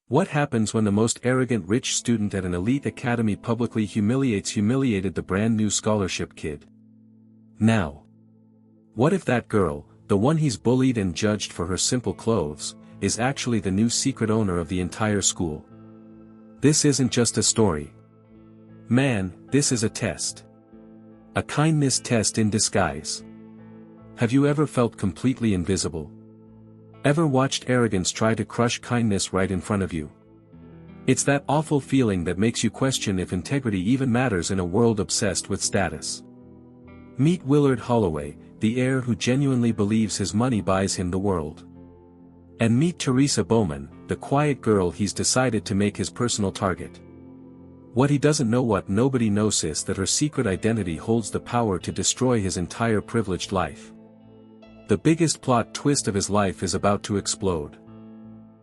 What happens when the most arrogant rich student at an elite academy publicly humiliated the brand new scholarship kid? Now, what if that girl, the one he's bullied and judged for her simple clothes, is actually the new secret owner of the entire school? This isn't just a story. Man, this is a test. A kindness test in disguise. Have you ever felt completely invisible? Ever watched arrogance try to crush kindness right in front of you? It's that awful feeling that makes you question if integrity even matters in a world obsessed with status. Meet Willard Holloway, the heir who genuinely believes his money buys him the world. And meet Teresa Bowman, the quiet girl he's decided to make his personal target. What he doesn't know, what nobody knows, is that her secret identity holds the power to destroy his entire privileged life. The biggest plot twist of his life is about to explode.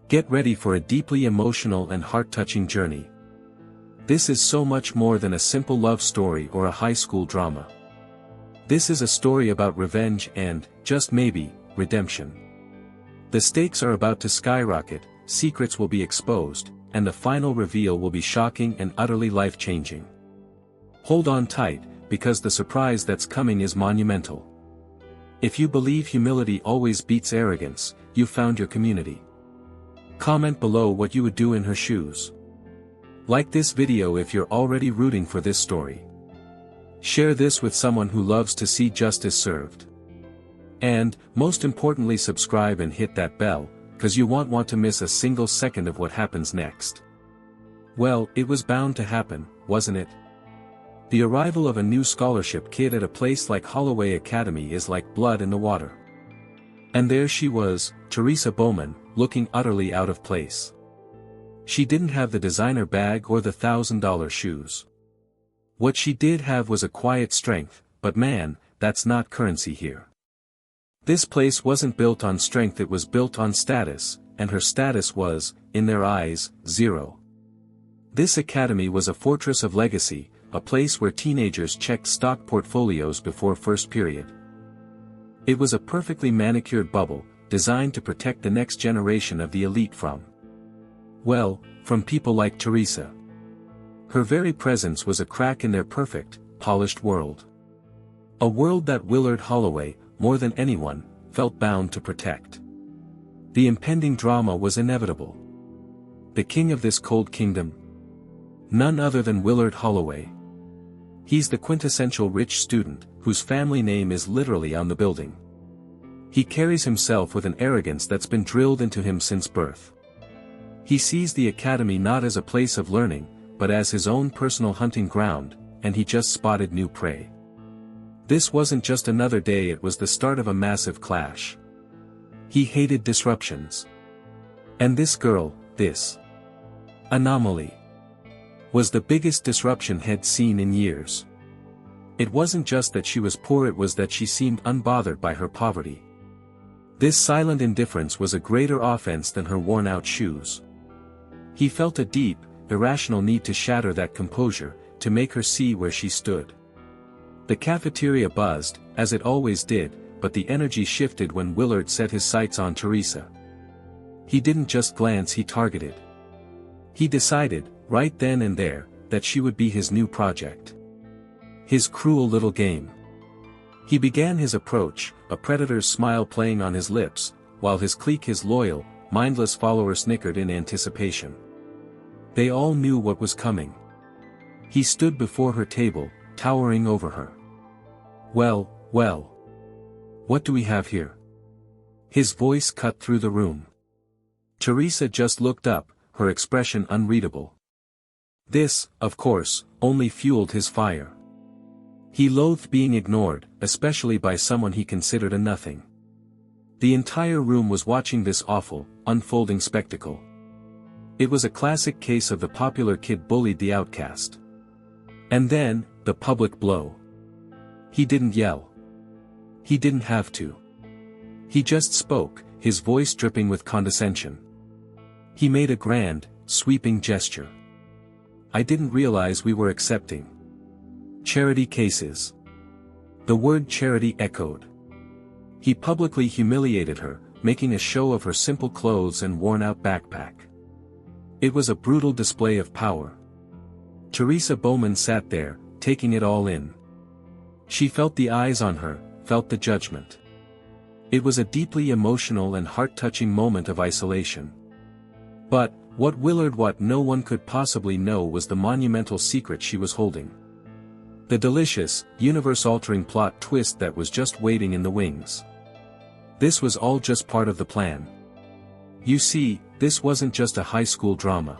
Get ready for a deeply emotional and heart-touching journey. This is so much more than a simple love story or a high school drama. This is a story about revenge and, just maybe, redemption. The stakes are about to skyrocket, secrets will be exposed, and the final reveal will be shocking and utterly life-changing. Hold on tight, because the surprise that's coming is monumental. If you believe humility always beats arrogance, you've found your community. Comment below what you would do in her shoes. Like this video if you're already rooting for this story. Share this with someone who loves to see justice served. And, most importantly, subscribe and hit that bell, cause you won't want to miss a single second of what happens next. Well, it was bound to happen, wasn't it? The arrival of a new scholarship kid at a place like Holloway Academy is like blood in the water. And there she was, Teresa Bowman, looking utterly out of place. She didn't have the designer bag or the $1,000 shoes. What she did have was a quiet strength, but man, that's not currency here. This place wasn't built on strength, it was built on status, and her status was, in their eyes, zero. This academy was a fortress of legacy, a place where teenagers checked stock portfolios before first period. It was a perfectly manicured bubble, designed to protect the next generation of the elite from people like Teresa. Her very presence was a crack in their perfect, polished world. A world that Willard Holloway, more than anyone, felt bound to protect. The impending drama was inevitable. The king of this cold kingdom? None other than Willard Holloway. He's the quintessential rich student, whose family name is literally on the building. He carries himself with an arrogance that's been drilled into him since birth. He sees the academy not as a place of learning, but as his own personal hunting ground, and he just spotted new prey. This wasn't just another day, it was the start of a massive clash. He hated disruptions. And this girl, this anomaly, was the biggest disruption he'd seen in years. It wasn't just that she was poor, it was that she seemed unbothered by her poverty. This silent indifference was a greater offense than her worn-out shoes. He felt a deep, irrational need to shatter that composure, to make her see where she stood. The cafeteria buzzed, as it always did, but the energy shifted when Willard set his sights on Teresa. He didn't just glance, he targeted. He decided, right then and there, that she would be his new project. His cruel little game. He began his approach, a predator's smile playing on his lips, while his clique, his loyal, mindless followers, snickered in anticipation. They all knew what was coming. He stood before her table, towering over her. Well, what do we have here? His voice cut through the room. Teresa just looked up, her expression unreadable. This, of course, only fueled his fire. He loathed being ignored, especially by someone he considered a nothing. The entire room was watching this awful, unfolding spectacle. It was a classic case of the popular kid bullied the outcast. And then, the public blow. He didn't yell. He didn't have to. He just spoke, his voice dripping with condescension. He made a grand, sweeping gesture. I didn't realize we were accepting charity cases. The word charity echoed. He publicly humiliated her, making a show of her simple clothes and worn-out backpack. It was a brutal display of power. Teresa Bowman sat there, taking it all in. She felt the eyes on her, felt the judgment. It was a deeply emotional and heart-touching moment of isolation. But, what no one could possibly know was the monumental secret she was holding. The delicious, universe-altering plot twist that was just waiting in the wings. This was all just part of the plan. You see, this wasn't just a high school drama.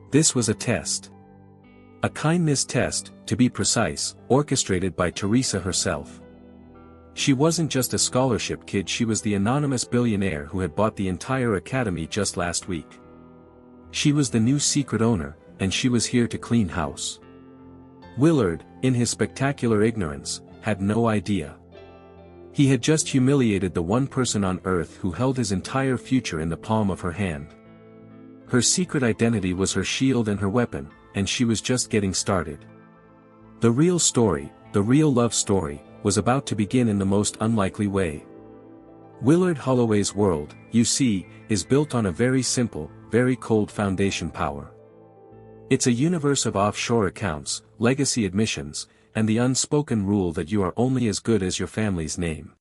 This was a test. A kindness test, to be precise, orchestrated by Teresa herself. She wasn't just a scholarship kid, she was the anonymous billionaire who had bought the entire academy just last week. She was the new secret owner, and she was here to clean house. Willard, in his spectacular ignorance, had no idea. He had just humiliated the one person on earth who held his entire future in the palm of her hand. Her secret identity was her shield and her weapon, and she was just getting started. The real story, the real love story, was about to begin in the most unlikely way. Willard Holloway's world, you see, is built on a very simple, very cold foundation power. It's a universe of offshore accounts, legacy admissions, and the unspoken rule that you are only as good as your family's name.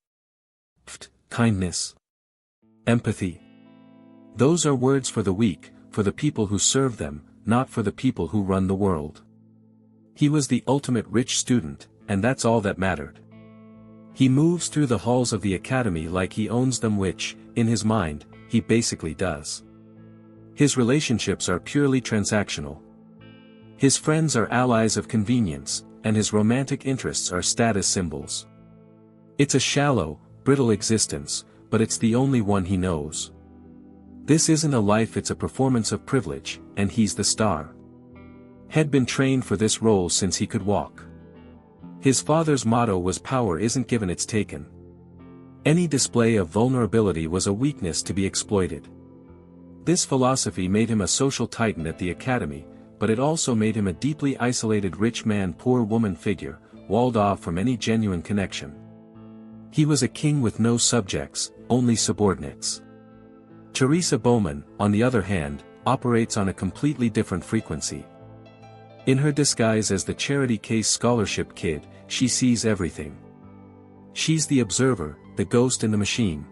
Kindness. Empathy. Those are words for the weak, for the people who serve them, not for the people who run the world. He was the ultimate rich student, and that's all that mattered. He moves through the halls of the academy like he owns them, which, in his mind, he basically does. His relationships are purely transactional. His friends are allies of convenience, and his romantic interests are status symbols. It's a shallow, brittle existence, but it's the only one he knows. This isn't a life, it's a performance of privilege, and he's the star. Had been trained for this role since he could walk. His father's motto was power isn't given, it's taken. Any display of vulnerability was a weakness to be exploited. This philosophy made him a social titan at the academy, but it also made him a deeply isolated rich man poor woman figure, walled off from any genuine connection. He was a king with no subjects, only subordinates. Teresa Bowman, on the other hand, operates on a completely different frequency. In her disguise as the charity case scholarship kid, she sees everything. She's the observer, the ghost in the machine.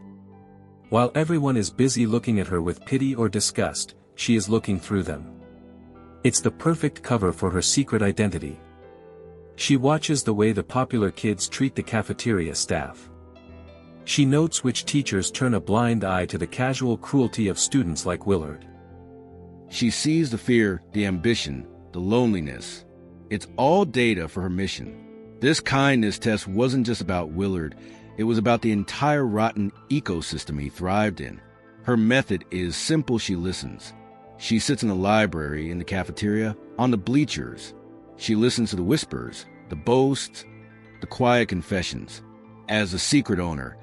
While everyone is busy looking at her with pity or disgust, she is looking through them. It's the perfect cover for her secret identity. She watches the way the popular kids treat the cafeteria staff. She notes which teachers turn a blind eye to the casual cruelty of students like Willard. She sees the fear, the ambition, the loneliness. It's all data for her mission. This kindness test wasn't just about Willard, it was about the entire rotten ecosystem he thrived in. Her method is simple, she listens. She sits in the library, in the cafeteria, on the bleachers. She listens to the whispers, the boasts, the quiet confessions. As a secret owner,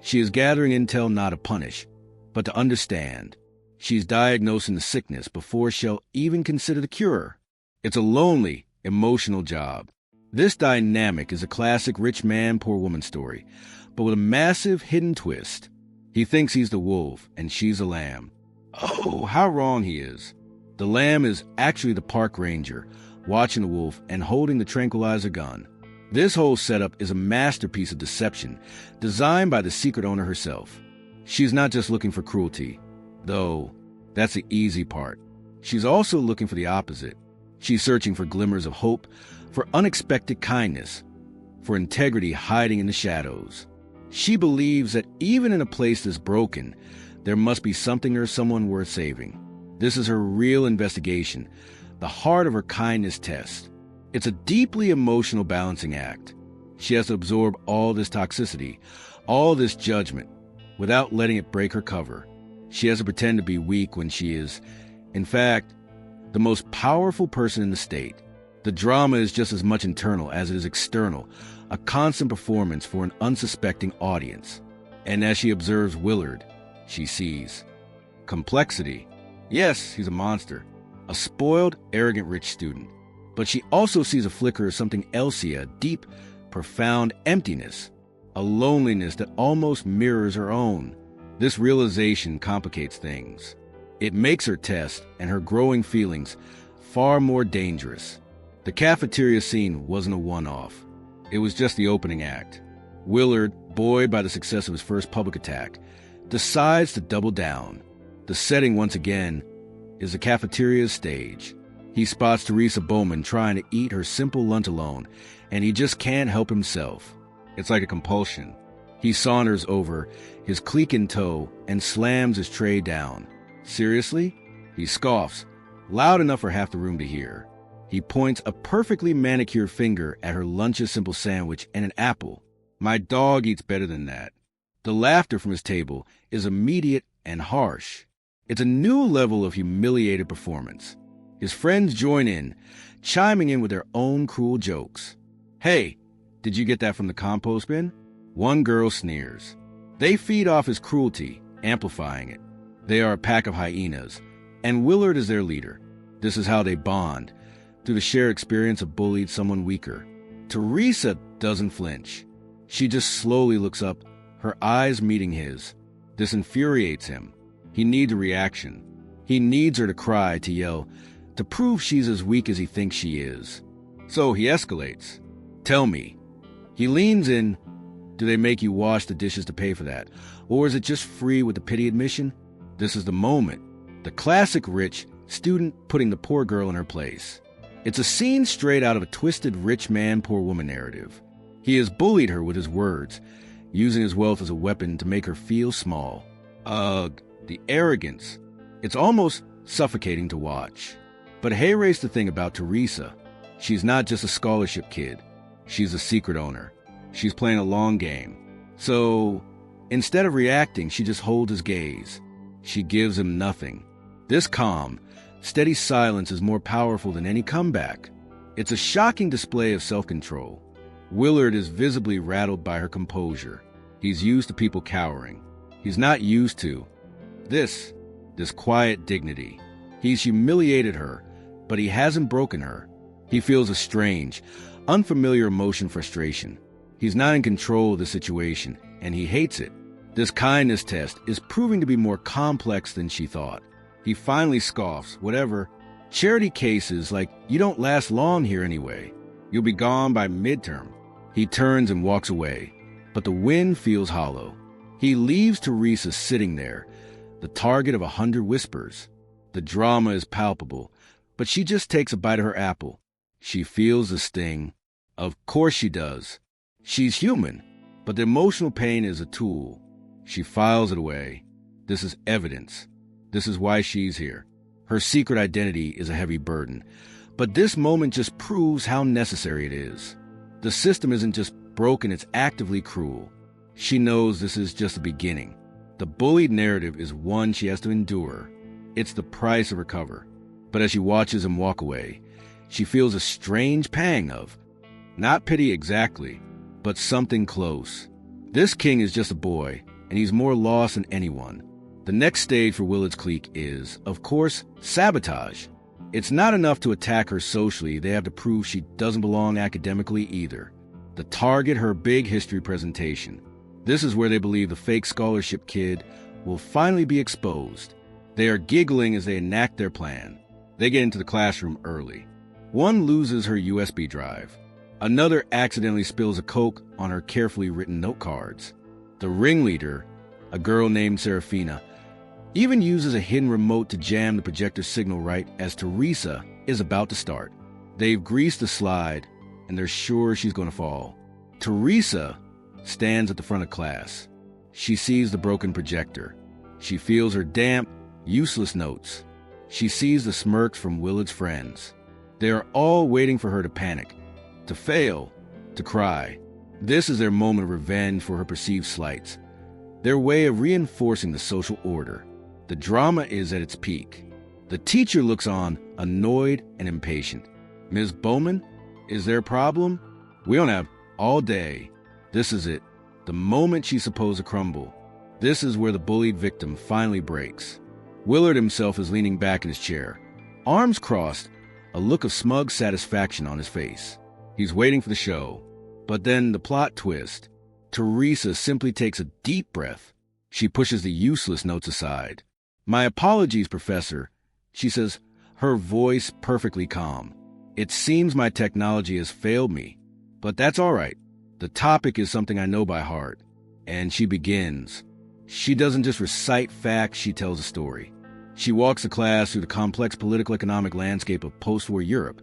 she is gathering intel not to punish, but to understand. She's diagnosing the sickness before she'll even consider the cure. It's a lonely, emotional job. This dynamic is a classic rich man, poor woman story, but with a massive hidden twist. He thinks he's the wolf, and she's a lamb. Oh, how wrong he is. The lamb is actually the park ranger, watching the wolf and holding the tranquilizer gun. This whole setup is a masterpiece of deception, designed by the secret owner herself. She's not just looking for cruelty, though that's the easy part. She's also looking for the opposite. She's searching for glimmers of hope, for unexpected kindness, for integrity hiding in the shadows. She believes that even in a place that's broken, there must be something or someone worth saving. This is her real investigation, the heart of her kindness test. It's a deeply emotional balancing act. She has to absorb all this toxicity, all this judgment, without letting it break her cover. She has to pretend to be weak when she is, in fact, the most powerful person in the state. The drama is just as much internal as it is external, a constant performance for an unsuspecting audience. And as she observes Willard, she sees complexity. Yes, he's a monster, a spoiled, arrogant rich student. But she also sees a flicker of something else here, a deep, profound emptiness, a loneliness that almost mirrors her own. This realization complicates things. It makes her test and her growing feelings far more dangerous. The cafeteria scene wasn't a one-off. It was just the opening act. Willard, buoyed by the success of his first public attack, decides to double down. The setting, once again, is the cafeteria's stage. He spots Teresa Bowman trying to eat her simple lunch alone, and he just can't help himself. It's like a compulsion. He saunters over, his clique in tow, and slams his tray down. Seriously? He scoffs, loud enough for half the room to hear. He points a perfectly manicured finger at her lunch's simple sandwich and an apple. My dog eats better than that. The laughter from his table is immediate and harsh. It's a new level of humiliated performance. His friends join in, chiming in with their own cruel jokes. Hey, did you get that from the compost bin? One girl sneers. They feed off his cruelty, amplifying it. They are a pack of hyenas, and Willard is their leader. This is how they bond, through the shared experience of bullied someone weaker. Teresa doesn't flinch. She just slowly looks up, her eyes meeting his. This infuriates him. He needs a reaction. He needs her to cry, to yell, to prove she's as weak as he thinks she is. So he escalates. Tell me. He leans in. Do they make you wash the dishes to pay for that? Or is it just free with the pity admission? This is the moment. The classic rich student putting the poor girl in her place. It's a scene straight out of a twisted rich man, poor woman narrative. He has bullied her with his words, using his wealth as a weapon to make her feel small. Ugh, the arrogance. It's almost suffocating to watch. But here's the thing about Teresa. She's not just a scholarship kid. She's a secret owner. She's playing a long game. So, instead of reacting, she just holds his gaze. She gives him nothing. This calm, steady silence is more powerful than any comeback. It's a shocking display of self-control. Willard is visibly rattled by her composure. He's used to people cowering. He's not used to this quiet dignity. He's humiliated her, but he hasn't broken her. He feels a strange, unfamiliar emotion, frustration. He's not in control of the situation, and he hates it. This kindness test is proving to be more complex than she thought. He finally scoffs, whatever. Charity cases like, you don't last long here anyway. You'll be gone by midterm. He turns and walks away, but the wind feels hollow. He leaves Teresa sitting there, the target of 100 whispers. The drama is palpable, but she just takes a bite of her apple. She feels the sting. Of course she does. She's human, but the emotional pain is a tool. She files it away. This is evidence. This is why she's here. Her secret identity is a heavy burden, but this moment just proves how necessary it is. The system isn't just broken, it's actively cruel. She knows this is just the beginning. The bullied narrative is one she has to endure. It's the price of her cover. But as she watches him walk away, she feels a strange pang of, not pity exactly, but something close. This king is just a boy, and he's more lost than anyone. The next stage for Willard's clique is, of course, sabotage. It's not enough to attack her socially, they have to prove she doesn't belong academically either. To target her big history presentation. This is where they believe the fake scholarship kid will finally be exposed. They are giggling as they enact their plan. They get into the classroom early. One loses her USB drive. Another accidentally spills a Coke on her carefully written note cards. The ringleader, a girl named Serafina, even uses a hidden remote to jam the projector signal right as Teresa is about to start. They've greased the slide, and they're sure she's going to fall. Teresa stands at the front of class. She sees the broken projector. She feels her damp, useless notes. She sees the smirks from Willard's friends. They are all waiting for her to panic, to fail, to cry. This is their moment of revenge for her perceived slights, their way of reinforcing the social order. The drama is at its peak. The teacher looks on, annoyed and impatient. Ms. Bowman, is there a problem? We don't have all day. This is it, the moment she's supposed to crumble. This is where the bullied victim finally breaks. Willard himself is leaning back in his chair, arms crossed, a look of smug satisfaction on his face. He's waiting for the show. But then the plot twist. Teresa simply takes a deep breath. She pushes the useless notes aside. "My apologies, Professor," she says, her voice perfectly calm. "It seems my technology has failed me, but that's all right. The topic is something I know by heart." And she begins. She doesn't just recite facts, she tells a story. She walks the class through the complex political economic landscape of post-war Europe,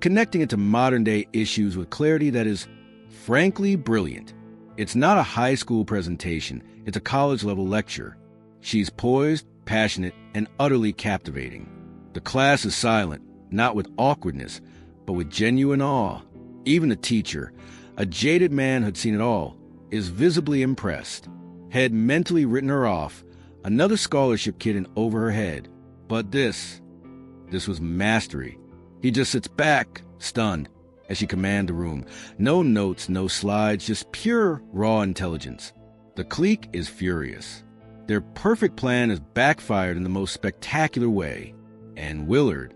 connecting it to modern-day issues with clarity that is, frankly, brilliant. It's not a high school presentation, it's a college-level lecture. She's poised, passionate, and utterly captivating. The class is silent, not with awkwardness, but with genuine awe. Even the teacher, a jaded man who'd seen it all, is visibly impressed. Had mentally written her off, another scholarship kid in over her head. But this was mastery. He just sits back, stunned, as she commands the room. No notes, no slides, just pure, raw intelligence. The clique is furious. Their perfect plan has backfired in the most spectacular way. And Willard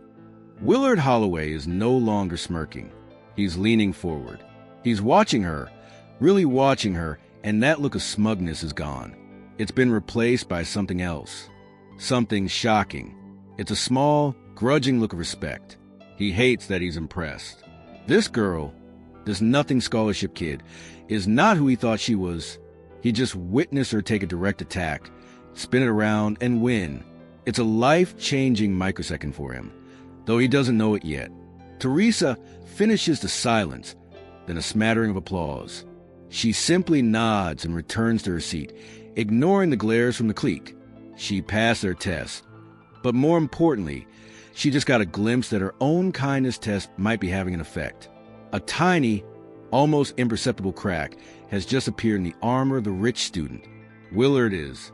Holloway is no longer smirking. He's leaning forward. He's watching her, really watching her, and that look of smugness is gone. It's been replaced by something else. Something shocking. It's a small, grudging look of respect. He hates that he's impressed. This girl, this nothing scholarship kid, is not who he thought she was. He just witnessed her take a direct attack, spin it around, and win. It's a life-changing microsecond for him, though he doesn't know it yet. Teresa finishes the silence, then a smattering of applause. She simply nods and returns to her seat, ignoring the glares from the clique. She passed their test. But more importantly, she just got a glimpse that her own kindness test might be having an effect. A tiny, almost imperceptible crack has just appeared in the armor of the rich student. Willard is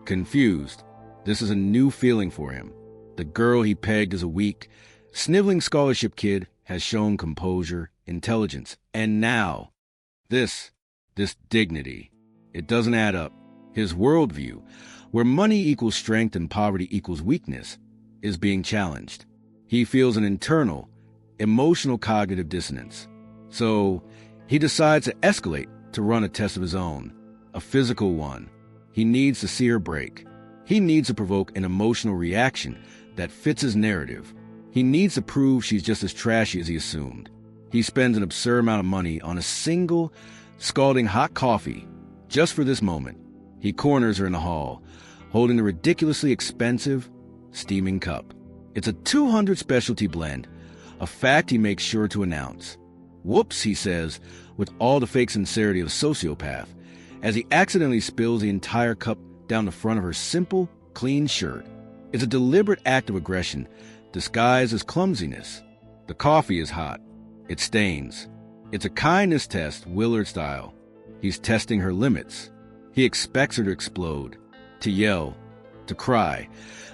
confused. This is a new feeling for him. The girl he pegged as a weak, sniveling scholarship kid has shown composure, intelligence, and now this dignity. It doesn't add up. His worldview, where money equals strength and poverty equals weakness, is being challenged. He feels an internal, emotional cognitive dissonance. So he decides to escalate to run a test of his own, a physical one. He needs to see her break. He needs to provoke an emotional reaction that fits his narrative. He needs to prove she's just as trashy as he assumed. He spends an absurd amount of money on a single, scalding hot coffee just for this moment. He corners her in the hall, holding the ridiculously expensive, steaming cup. It's a 200 specialty blend, a fact he makes sure to announce. "Whoops," he says, with all the fake sincerity of a sociopath, as he accidentally spills the entire cup down the front of her simple, clean shirt. It's a deliberate act of aggression, disguised as clumsiness. The coffee is hot. It stains. It's a kindness test, Willard style. He's testing her limits. He expects her to explode, to yell, to cry,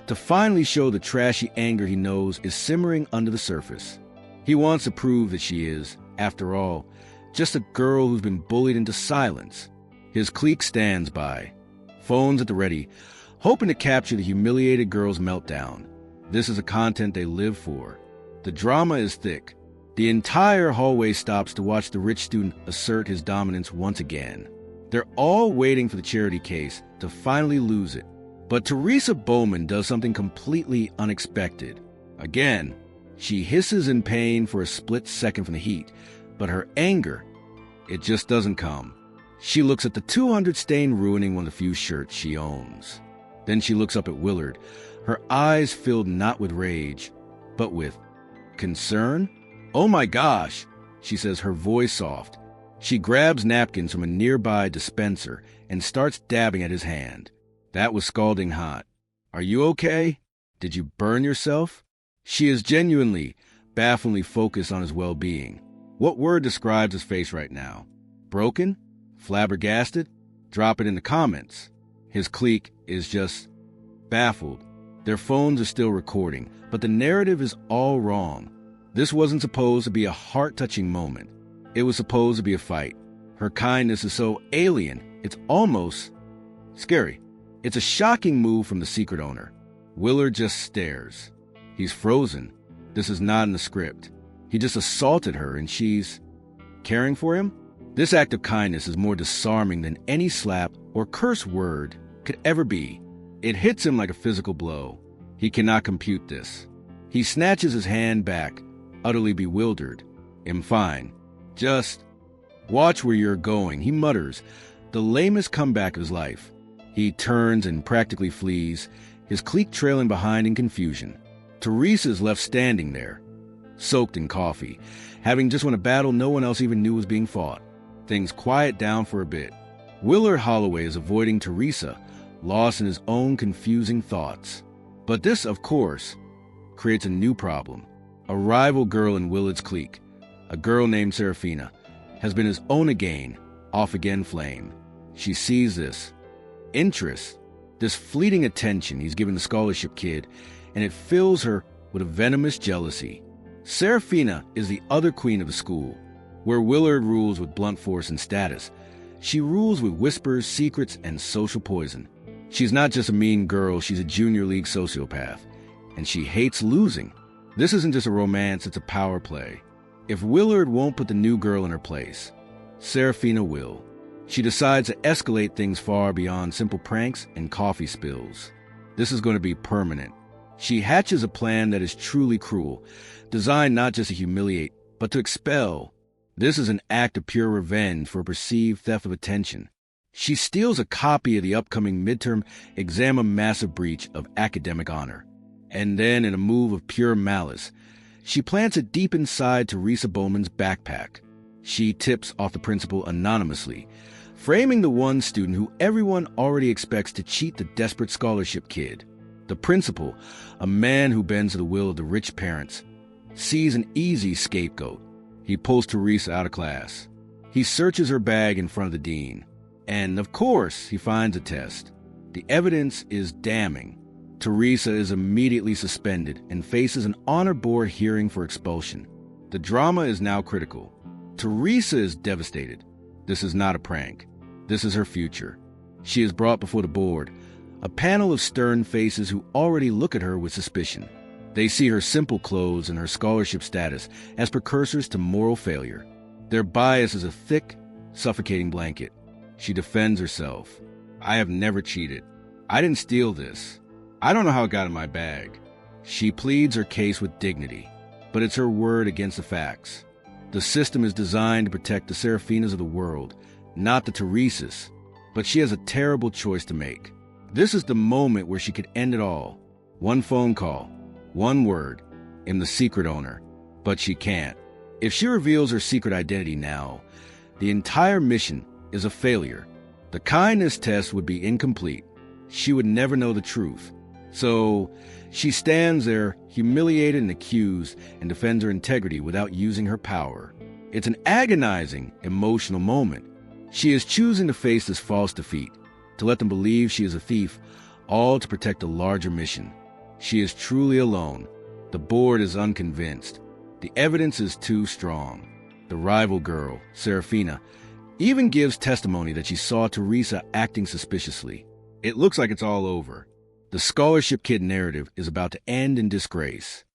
to finally show the trashy anger he knows is simmering under the surface. He wants to prove that she is, after all, just a girl who's been bullied into silence. His clique stands by, phones at the ready, hoping to capture the humiliated girl's meltdown. This is the content they live for. The drama is thick. The entire hallway stops to watch the rich student assert his dominance once again. They're all waiting for the charity case to finally lose it. But Teresa Bowman does something completely unexpected. Again, she hisses in pain for a split second from the heat, but her anger, it just doesn't come. She looks at the 200 stain ruining one of the few shirts she owns. Then she looks up at Willard, her eyes filled not with rage, but with concern. "Oh my gosh," she says, her voice soft. She grabs napkins from a nearby dispenser and starts dabbing at his hand. "That was scalding hot. Are you okay? Did you burn yourself?" She is genuinely, bafflingly focused on his well-being. What word describes his face right now? Broken? Flabbergasted? Drop it in the comments. His clique is just baffled. Their phones are still recording, but the narrative is all wrong. This wasn't supposed to be a heart-touching moment. It was supposed to be a fight. Her kindness is so alien, it's almost scary. It's a shocking move from the secret owner. Willard just stares. He's frozen. This is not in the script. He just assaulted her and she's caring for him? This act of kindness is more disarming than any slap or curse word could ever be. It hits him like a physical blow. He cannot compute this. He snatches his hand back, utterly bewildered. "I'm fine. Just watch where you're going," he mutters, the lamest comeback of his life. He turns and practically flees, his clique trailing behind in confusion. Teresa is left standing there, soaked in coffee, having just won a battle no one else even knew was being fought. Things quiet down for a bit. Willard Holloway is avoiding Teresa, lost in his own confusing thoughts. But this, of course, creates a new problem. A rival girl in Willard's clique, a girl named Serafina, has been his on-again, off-again flame. She sees this interest, this fleeting attention he's given the scholarship kid, and it fills her with a venomous jealousy. Serafina is the other queen of the school. Where Willard rules with blunt force and status, she rules with whispers, secrets, and social poison. She's not just a mean girl, she's a junior league sociopath. And she hates losing. This isn't just a romance, it's a power play. If Willard won't put the new girl in her place, Serafina will. She decides to escalate things far beyond simple pranks and coffee spills. This is going to be permanent. She hatches a plan that is truly cruel, designed not just to humiliate, but to expel. This is an act of pure revenge for a perceived theft of attention. She steals a copy of the upcoming midterm exam, a massive breach of academic honor. And then, in a move of pure malice, she plants it deep inside Teresa Bowman's backpack. She tips off the principal anonymously, framing the one student who everyone already expects to cheat the desperate scholarship kid. The principal, a man who bends to the will of the rich parents, sees an easy scapegoat. He pulls Teresa out of class. He searches her bag in front of the dean. And, of course, he finds a test. The evidence is damning. Teresa is immediately suspended and faces an honor board hearing for expulsion. The drama is now critical. Teresa is devastated. This is not a prank. This is her future. She is brought before the board, a panel of stern faces who already look at her with suspicion. They see her simple clothes and her scholarship status as precursors to moral failure. Their bias is a thick, suffocating blanket. She defends herself. "I have never cheated. I didn't steal this. I don't know how it got in my bag." She pleads her case with dignity, but it's her word against the facts. The system is designed to protect the Serafinas of the world, not the Teresas. But she has a terrible choice to make. This is the moment where she could end it all. One phone call. One word, "I'm the secret owner." But she can't. If she reveals her secret identity now, the entire mission is a failure. The kindness test would be incomplete. She would never know the truth. So she stands there, humiliated and accused, and defends her integrity without using her power. It's an agonizing, emotional moment. She is choosing to face this false defeat, to let them believe she is a thief, all to protect a larger mission. She is truly alone. The board is unconvinced. The evidence is too strong. The rival girl, Serafina, even gives testimony that she saw Teresa acting suspiciously. It looks like it's all over. The scholarship kid narrative is about to end in disgrace.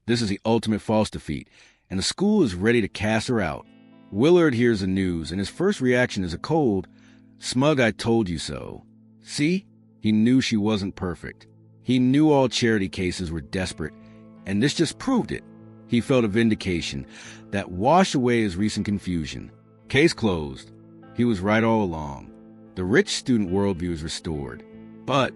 This is the ultimate false defeat, and the school is ready to cast her out. Willard hears the news, and his first reaction is a cold, smug "I told you so." See? He knew she wasn't perfect. He knew all charity cases were desperate, and this just proved it. He felt a vindication that washed away his recent confusion. Case closed. He was right all along. The rich student worldview is restored. But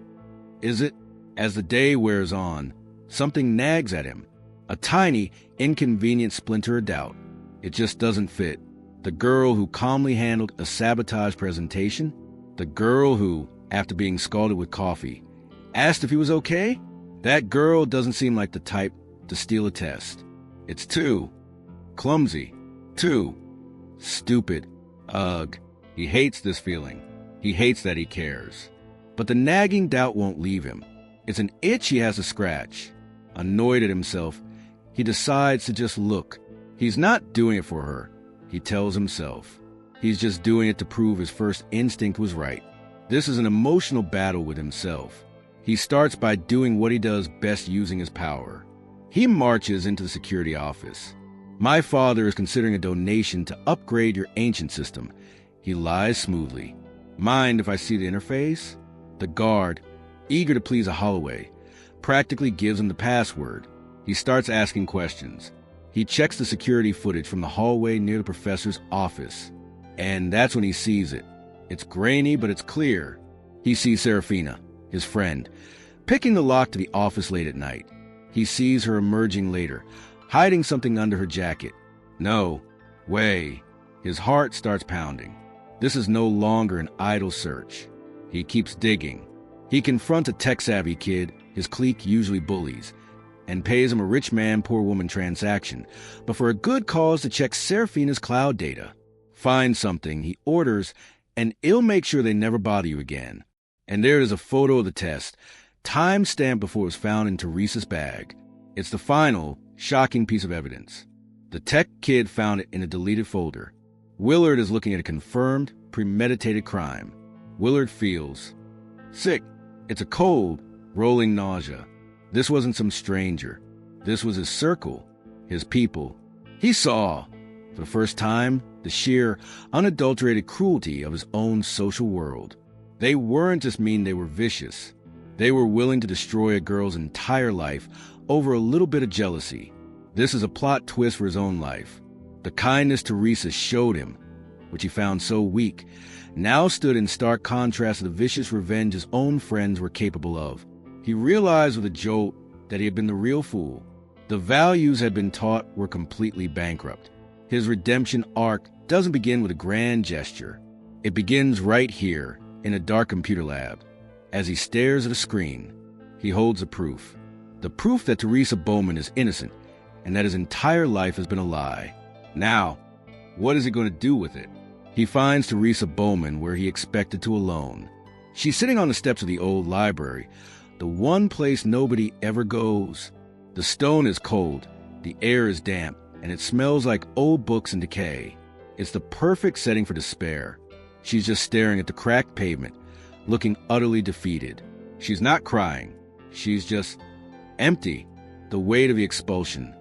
is it? As the day wears on, something nags at him. A tiny, inconvenient splinter of doubt. It just doesn't fit. The girl who calmly handled a sabotage presentation, the girl who, after being scalded with coffee, asked if he was okay, that girl doesn't seem like the type to steal a test. It's too clumsy, too stupid. Ugh. He hates this feeling. He hates that he cares. But the nagging doubt won't leave him. It's an itch he has to scratch. Annoyed at himself, he decides to just look. He's not doing it for her, he tells himself. He's just doing it to prove his first instinct was right. This is an emotional battle with himself. He starts by doing what he does best using his power. He marches into the security office. "My father is considering a donation to upgrade your ancient system." He lies smoothly. "Mind if I see the interface?" The guard, eager to please a Holloway, practically gives him the password. He starts asking questions. He checks the security footage from the hallway near the professor's office, and that's when he sees it. It's grainy, but it's clear. He sees Serafina, his friend, picking the lock to the office late at night. He sees her emerging later, hiding something under her jacket. No way. His heart starts pounding. This is no longer an idle search. He keeps digging. He confronts a tech-savvy kid his clique usually bullies, and pays him a rich man, poor woman transaction, but for a good cause to check Serafina's cloud data. Finds something, he orders, and it'll make sure they never bother you again. And there is a photo of the test, time-stamped before it was found in Teresa's bag. It's the final, shocking piece of evidence. The tech kid found it in a deleted folder. Willard is looking at a confirmed, premeditated crime. Willard feels sick. It's a cold, rolling nausea. This wasn't some stranger. This was his circle, his people. He saw, for the first time, the sheer, unadulterated cruelty of his own social world. They weren't just mean, they were vicious. They were willing to destroy a girl's entire life over a little bit of jealousy. This is a plot twist for his own life. The kindness Teresa showed him, which he found so weak, now stood in stark contrast to the vicious revenge his own friends were capable of. He realized with a jolt that he had been the real fool. The values had been taught were completely bankrupt. His redemption arc doesn't begin with a grand gesture. It begins right here, in a dark computer lab. As he stares at a screen, he holds the proof that Teresa Bowman is innocent and that his entire life has been a lie. Now, what is he going to do with it? He finds Teresa Bowman where he expected to alone. She's sitting on the steps of the old library, the one place nobody ever goes. The stone is cold, the air is damp, and it smells like old books in decay. It's the perfect setting for despair. She's just staring at the cracked pavement, looking utterly defeated. She's not crying. She's just empty. The weight of the expulsion,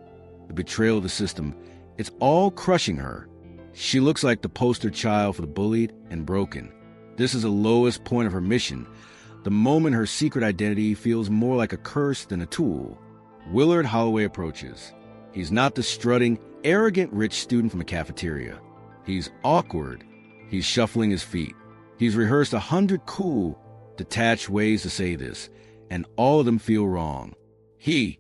the betrayal of the system, it's all crushing her. She looks like the poster child for the bullied and broken. This is the lowest point of her mission, the moment her secret identity feels more like a curse than a tool. Willard Holloway approaches. He's not the strutting, arrogant rich student from a cafeteria. He's awkward. He's shuffling his feet. He's rehearsed 100 cool, detached ways to say this, and all of them feel wrong. He,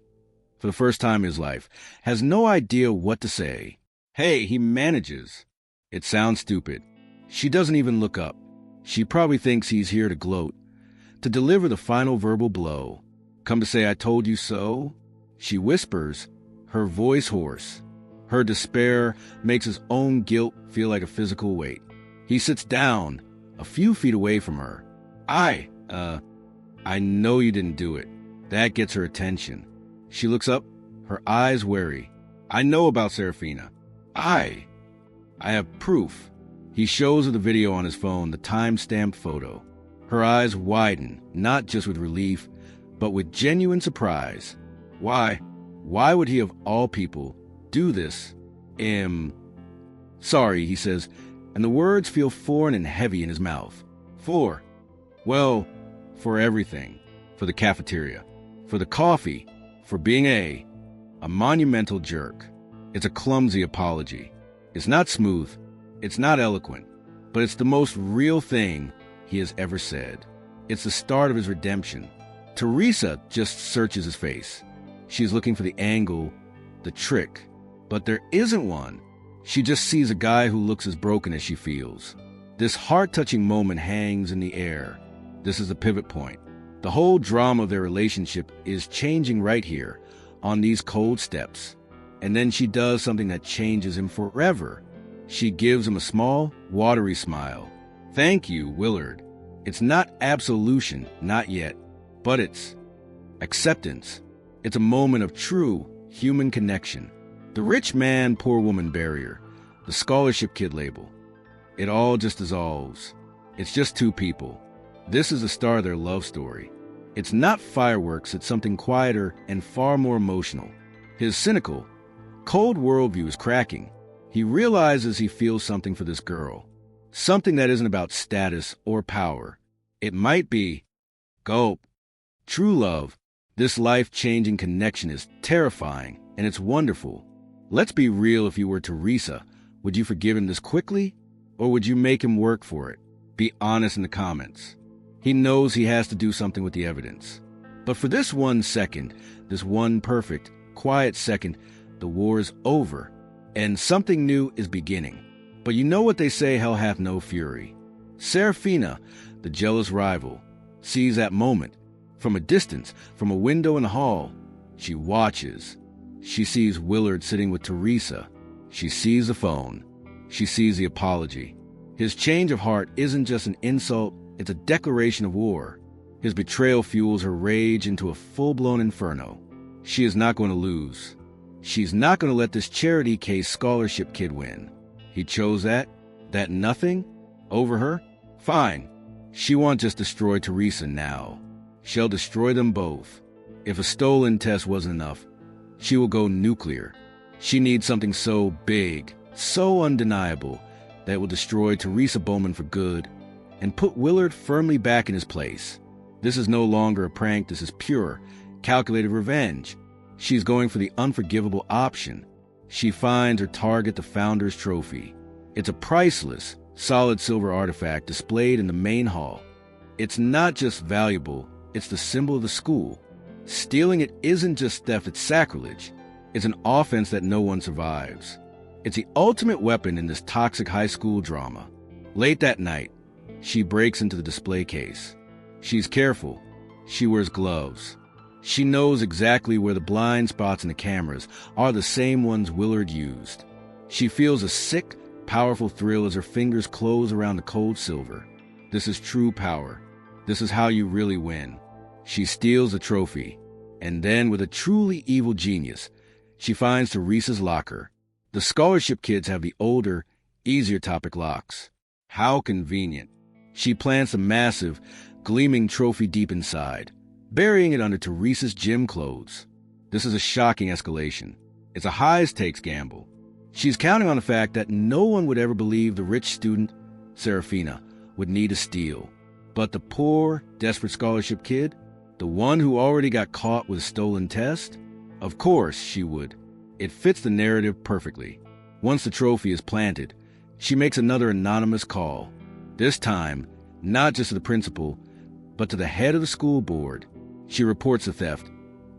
for the first time in his life, has no idea what to say. Hey, he manages. It sounds stupid. She doesn't even look up. She probably thinks he's here to gloat, to deliver the final verbal blow. Come to say I told you so? She whispers, her voice hoarse. Her despair makes his own guilt feel like a physical weight. He sits down, a few feet away from her. I know you didn't do it. That gets her attention. She looks up, her eyes wary. I know about Serafina. I have proof. He shows her the video on his phone, the time-stamped photo. Her eyes widen, not just with relief, but with genuine surprise. Why would he of all people do this? Sorry, he says, and the words feel foreign and heavy in his mouth. For everything. For the cafeteria. For the coffee. For being a monumental jerk. It's a clumsy apology. It's not smooth. It's not eloquent. But it's the most real thing he has ever said. It's the start of his redemption. Teresa just searches his face. She's looking for the angle, the trick. But there isn't one. She just sees a guy who looks as broken as she feels. This heart-touching moment hangs in the air. This is the pivot point. The whole drama of their relationship is changing right here, on these cold steps. And then she does something that changes him forever. She gives him a small, watery smile. Thank you, Willard. It's not absolution, not yet, but it's acceptance. It's a moment of true human connection. The rich man, poor woman barrier, the scholarship kid label. It all just dissolves. It's just two people. This is the start of their love story. It's not fireworks, it's something quieter and far more emotional. His cynical, cold worldview is cracking. He realizes he feels something for this girl. Something that isn't about status or power. It might be, gulp, True love, this life-changing connection, is terrifying, and it's wonderful. Let's be real. If you were Teresa, would you forgive him this quickly? Or would you make him work for it? Be honest in the comments. He knows he has to do something with the evidence. But for this 1 second, this one perfect, quiet second, the war is over, and something new is beginning. But you know what they say, hell hath no fury. Serafina, the jealous rival, sees that moment. From a distance, from a window in the hall, she watches. She sees Willard sitting with Teresa. She sees the phone. She sees the apology. His change of heart isn't just an insult, it's a declaration of war. His betrayal fuels her rage into a full-blown inferno. She is not going to lose. She's not going to let this charity case scholarship kid win. He chose that nothing, over her? Fine. She won't just destroy Teresa now. She'll destroy them both. If a stolen test wasn't enough, she will go nuclear. She needs something so big, so undeniable, that will destroy Teresa Bowman for good and put Willard firmly back in his place. This is no longer a prank. This is pure, calculated revenge. She's going for the unforgivable option. She finds her target, the Founder's Trophy. It's a priceless, solid silver artifact displayed in the main hall. It's not just valuable, it's the symbol of the school. Stealing it isn't just theft, it's sacrilege. It's an offense that no one survives. It's the ultimate weapon in this toxic high school drama. Late that night, she breaks into the display case. She's careful. She wears gloves. She knows exactly where the blind spots in the cameras are the same ones Willard used. She feels a sick, powerful thrill as her fingers close around the cold silver. This is true power. This is how you really win. She steals the trophy, and then, with a truly evil genius, she finds Teresa's locker. The scholarship kids have the older, easier topic locks. How convenient. She plants a massive, gleaming trophy deep inside, burying it under Teresa's gym clothes. This is a shocking escalation. It's a high-stakes gamble. She's counting on the fact that no one would ever believe the rich student, Serafina, would need to steal. But the poor, desperate scholarship kid, the one who already got caught with a stolen test, of course she would. It fits the narrative perfectly. Once the trophy is planted, she makes another anonymous call. This time, not just to the principal, but to the head of the school board. She reports the theft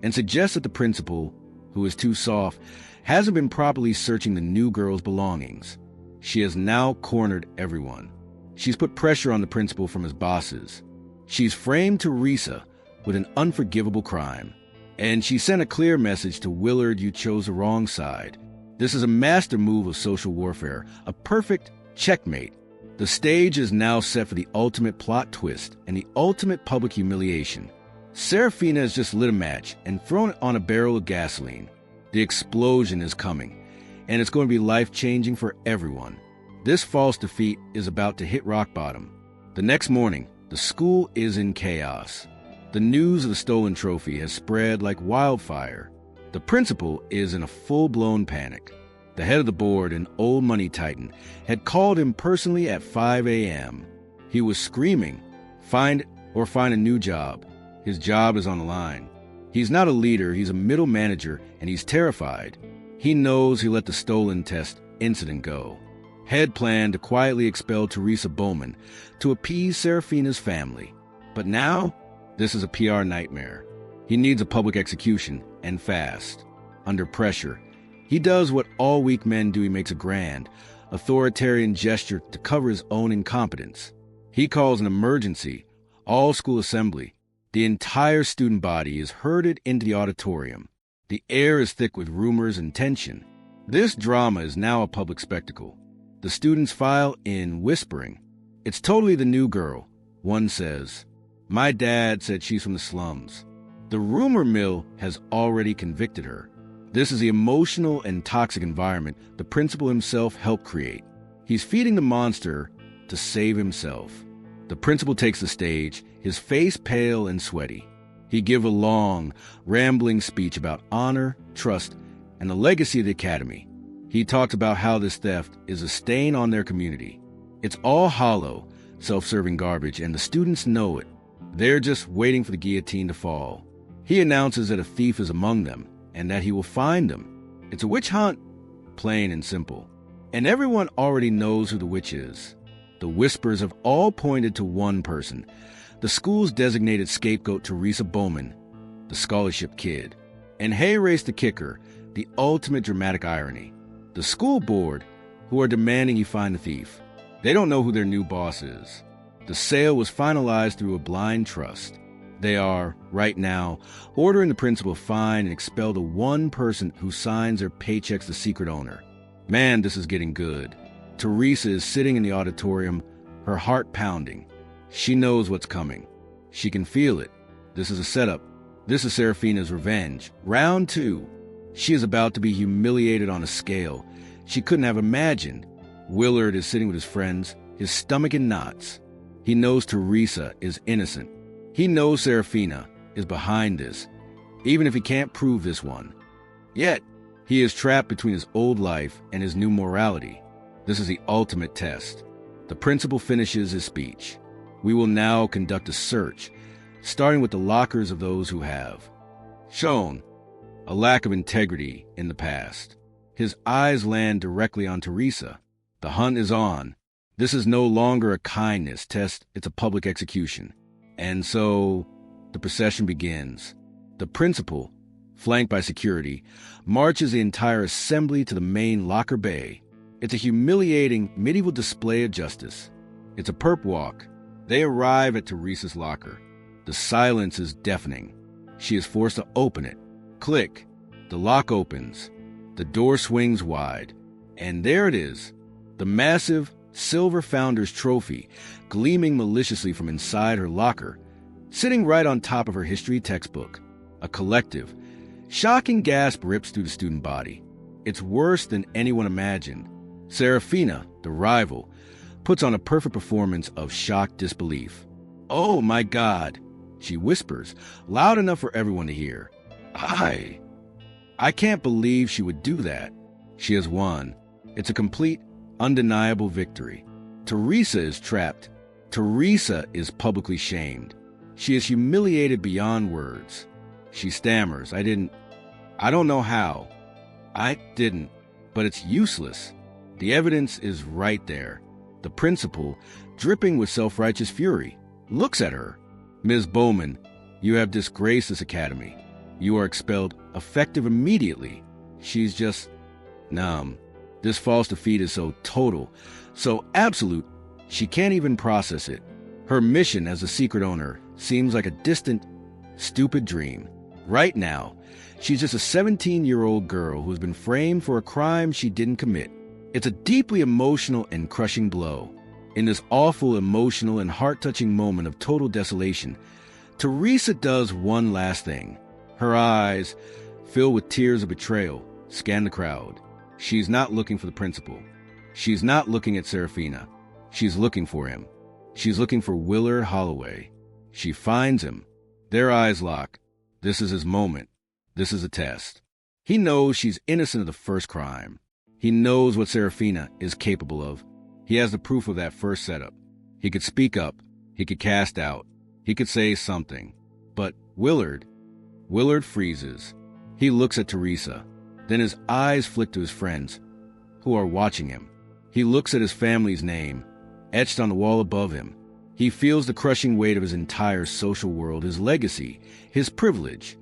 and suggests that the principal, who is too soft, hasn't been properly searching the new girl's belongings. She has now cornered everyone. She's put pressure on the principal from his bosses. She's framed Teresa with an unforgivable crime. And she sent a clear message to Willard: you chose the wrong side. This is a master move of social warfare, a perfect checkmate. The stage is now set for the ultimate plot twist and the ultimate public humiliation. Serafina has just lit a match and thrown it on a barrel of gasoline. The explosion is coming, and it's going to be life-changing for everyone. This false defeat is about to hit rock bottom. The next morning, the school is in chaos. The news of the stolen trophy has spread like wildfire. The principal is in a full-blown panic. The head of the board, an old money titan, had called him personally at 5 a.m. He was screaming, find a new job. His job is on the line. He's not a leader, he's a middle manager, and he's terrified. He knows he let the stolen test incident go. Head planned to quietly expel Teresa Bowman to appease Serafina's family. But now, this is a PR nightmare. He needs a public execution, and fast. Under pressure, he does what all weak men do. He makes a grand, authoritarian gesture to cover his own incompetence. He calls an emergency, all school assembly. The entire student body is herded into the auditorium. The air is thick with rumors and tension. This drama is now a public spectacle. The students file in, whispering. It's totally the new girl. One says, "My dad said she's from the slums." The rumor mill has already convicted her. This is the emotional and toxic environment the principal himself helped create. He's feeding the monster to save himself. The principal takes the stage, his face pale and sweaty. He gives a long, rambling speech about honor, trust, and the legacy of the academy. He talks about how this theft is a stain on their community. It's all hollow, self-serving garbage, and the students know it. They're just waiting for the guillotine to fall. He announces that a thief is among them and that he will find them. It's a witch hunt, plain and simple. And everyone already knows who the witch is. The whispers have all pointed to one person, the school's designated scapegoat Teresa Bowman, the scholarship kid. And hey, race the kicker, the ultimate dramatic irony. The school board, who are demanding he find the thief. They don't know who their new boss is. The sale was finalized through a blind trust. They are, right now, ordering the principal fine and expel the one person who signs their paychecks the secret owner. Man, this is getting good. Teresa is sitting in the auditorium, her heart pounding. She knows what's coming. She can feel it. This is a setup. This is Serafina's revenge. Round 2. She is about to be humiliated on a scale she couldn't have imagined. Willard is sitting with his friends, his stomach in knots. He knows Teresa is innocent. He knows Serafina is behind this, even if he can't prove this one. Yet, he is trapped between his old life and his new morality. This is the ultimate test. The principal finishes his speech. We will now conduct a search, starting with the lockers of those who have shown a lack of integrity in the past. His eyes land directly on Teresa. The hunt is on. This is no longer a kindness test, it's a public execution. And so, the procession begins. The principal, flanked by security, marches the entire assembly to the main locker bay. It's a humiliating medieval display of justice. It's a perp walk. They arrive at Teresa's locker. The silence is deafening. She is forced to open it. Click. The lock opens. The door swings wide. And there it is. The massive silver founder's trophy, gleaming maliciously from inside her locker, sitting right on top of her history textbook. A collective, shocking gasp rips through the student body. It's worse than anyone imagined. Serafina, the rival, puts on a perfect performance of shocked disbelief. "Oh my God," she whispers, loud enough for everyone to hear. I can't believe she would do that. She has won. It's a complete, undeniable victory. Teresa is trapped. Teresa is publicly shamed. She is humiliated beyond words. She stammers, I don't know how. I didn't, but it's useless. The evidence is right there. The principal, dripping with self-righteous fury, looks at her. "Ms. Bowman, you have disgraced this academy. You are expelled, effective immediately." She's just numb. This false defeat is so total, so absolute, she can't even process it. Her mission as a secret owner seems like a distant, stupid dream. Right now, she's just a 17-year-old girl who's been framed for a crime she didn't commit. It's a deeply emotional and crushing blow. In this awful, emotional, and heart-touching moment of total desolation, Teresa does one last thing. Her eyes, filled with tears of betrayal, scan the crowd. She's not looking for the principal. She's not looking at Serafina. She's looking for him. She's looking for Willard Holloway. She finds him. Their eyes lock. This is his moment. This is a test. He knows she's innocent of the first crime. He knows what Serafina is capable of. He has the proof of that first setup. He could speak up. He could cast out. He could say something. But Willard freezes. He looks at Teresa. Then his eyes flick to his friends, who are watching him. He looks at his family's name, etched on the wall above him. He feels the crushing weight of his entire social world, his legacy, his privilege.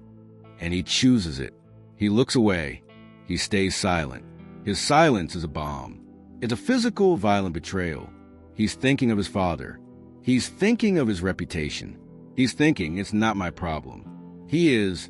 And he chooses it. He looks away. He stays silent. His silence is a bomb. It's a physical, violent betrayal. He's thinking of his father. He's thinking of his reputation. He's thinking, it's not my problem. He is,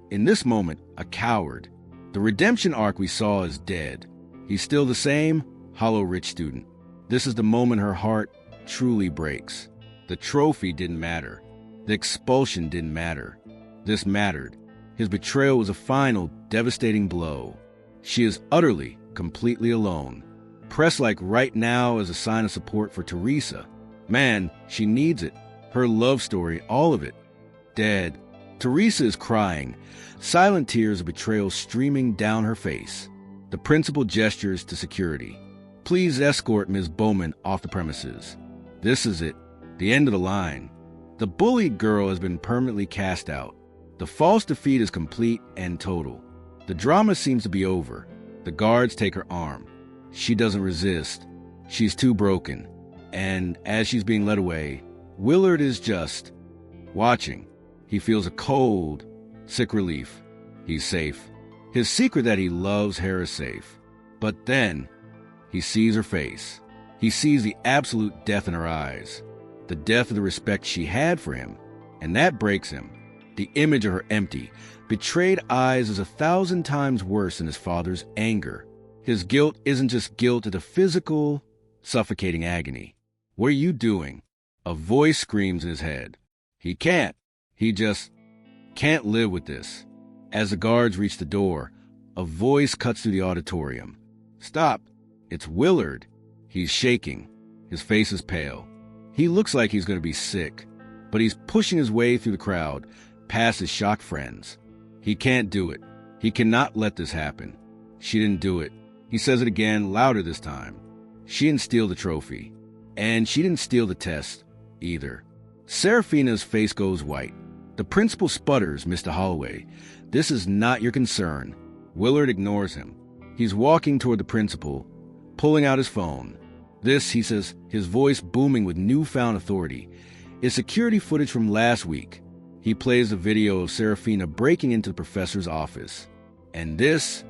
in this moment, a coward. The redemption arc we saw is dead. He's still the same hollow rich student. This is the moment her heart truly breaks. The trophy didn't matter. The expulsion didn't matter. This mattered. His betrayal was a final, devastating blow. She is utterly, completely alone. Pressed like right now as a sign of support for Teresa. Man, she needs it. Her love story, all of it. Dead. Teresa is crying, silent tears of betrayal streaming down her face. The principal gestures to security. "Please escort Ms. Bowman off the premises. This is it, the end of the line." The bullied girl has been permanently cast out. The false defeat is complete and total. The drama seems to be over. The guards take her arm. She doesn't resist. She's too broken. And as she's being led away, Willard is just watching. He feels a cold, sick relief. He's safe. His secret that he loves her is safe. But then, he sees her face. He sees the absolute death in her eyes. The death of the respect she had for him. And that breaks him. The image of her empty, betrayed eyes is 1,000 times worse than his father's anger. His guilt isn't just guilt, it's a physical, suffocating agony. What are you doing? A voice screams in his head. He can't. He just can't live with this. As the guards reach the door, a voice cuts through the auditorium. Stop. It's Willard. He's shaking. His face is pale. He looks like he's going to be sick, but he's pushing his way through the crowd, past his shocked friends. He can't do it. He cannot let this happen. She didn't do it. He says it again, louder this time. She didn't steal the trophy. And she didn't steal the test, either. Serafina's face goes white. The principal sputters, Mr. Holloway. This is not your concern. Willard ignores him. He's walking toward the principal, pulling out his phone. This, he says, his voice booming with newfound authority, is security footage from last week. He plays a video of Serafina breaking into the professor's office. And this,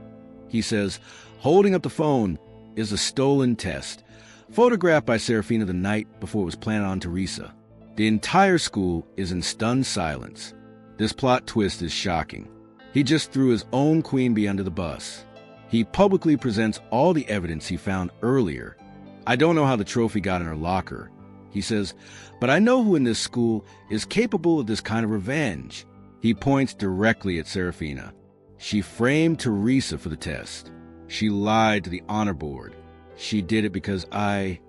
he says, holding up the phone, is a stolen test, photographed by Serafina the night before it was planted on Teresa. The entire school is in stunned silence. This plot twist is shocking. He just threw his own queen bee under the bus. He publicly presents all the evidence he found earlier. I don't know how the trophy got in her locker, he says, but I know who in this school is capable of this kind of revenge. He points directly at Serafina. She framed Teresa for the test. She lied to the honor board. She did it because I